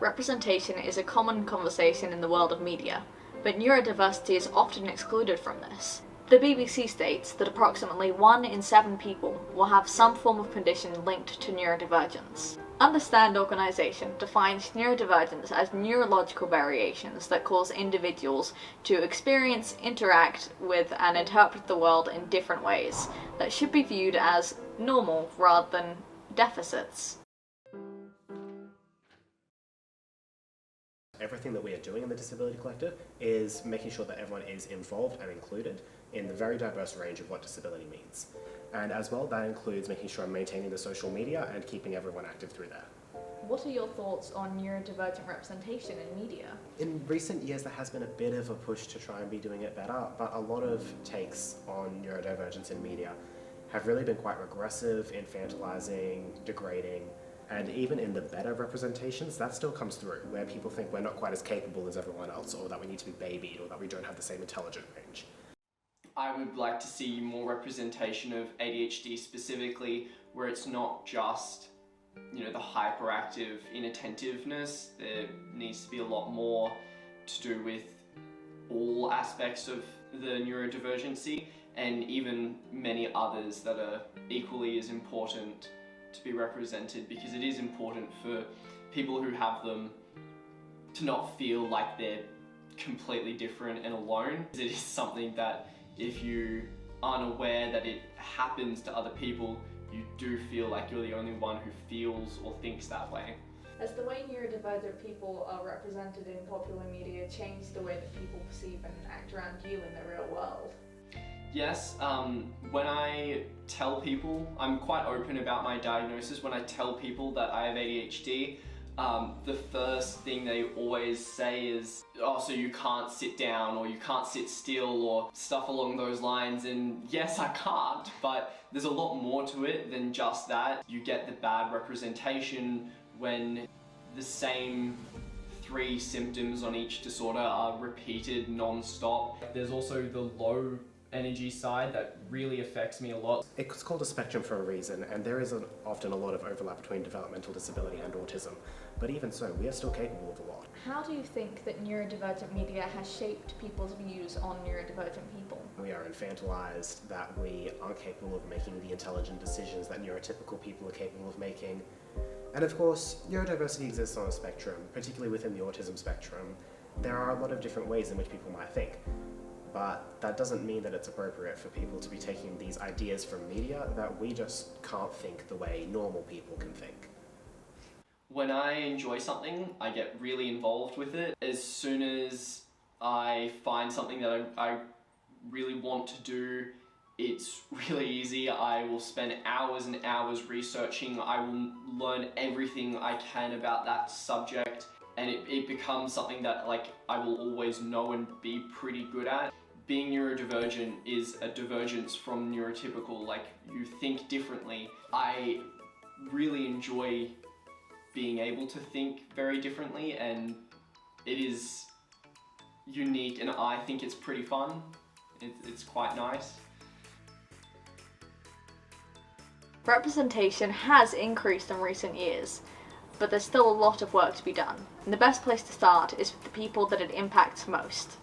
Representation is a common conversation in the world of media, but neurodiversity is often excluded from this. The BBC states that approximately 1 in 7 people will have some form of condition linked to neurodivergence. Understand organisation defines neurodivergence as neurological variations that cause individuals to experience, interact with, and interpret the world in different ways that should be viewed as normal rather than deficits. Everything that we are doing in the Disability Collective is making sure that everyone is involved and included in the very diverse range of what disability means. And as well, that includes making sure I'm maintaining the social media and keeping everyone active through there. What are your thoughts on neurodivergent representation in media? In recent years, there has been a bit of a push to try and be doing it better, but a lot of takes on neurodivergence in media have really been quite regressive, infantilizing, degrading, and even in the better representations, that still comes through, where people think we're not quite as capable as everyone else, or that we need to be babied, or that we don't have the same intelligence range. I would like to see more representation of ADHD specifically, where it's not just, the hyperactive inattentiveness. There needs to be a lot more to do with all aspects of the neurodivergency, and even many others that are equally as important to be represented, because it is important for people who have them to not feel like they're completely different and alone. It is something that if you aren't aware that it happens to other people, you do feel like you're the only one who feels or thinks that way. Has the way neurodivergent people are represented in popular media changed the way that people perceive and act around you in the real world? Yes, when I tell people, I'm quite open about my diagnosis. When I tell people that I have ADHD, the first thing they always say is, oh, so you can't sit down, or you can't sit still, or stuff along those lines. And yes, I can't, but there's a lot more to it than just that. You get the bad representation when the same 3 symptoms on each disorder are repeated non-stop. There's also the low energy side that really affects me a lot. It's called a spectrum for a reason, and there is often a lot of overlap between developmental disability and autism. But even so, we are still capable of a lot. How do you think that neurodivergent media has shaped people's views on neurodivergent people? We are infantilized, that we aren't capable of making the intelligent decisions that neurotypical people are capable of making. And of course, neurodiversity exists on a spectrum, particularly within the autism spectrum. There are a lot of different ways in which people might think. But that doesn't mean that it's appropriate for people to be taking these ideas from media that we just can't think the way normal people can think. When I enjoy something, I get really involved with it. As soon as I find something that I really want to do, it's really easy. I will spend hours and hours researching. I will learn everything I can about that subject, and it becomes something that I will always know and be pretty good at. Being neurodivergent is a divergence from neurotypical, you think differently. I really enjoy being able to think very differently, and it is unique, and I think it's pretty fun. It's quite nice. Representation has increased in recent years, but there's still a lot of work to be done. And the best place to start is with the people that it impacts most.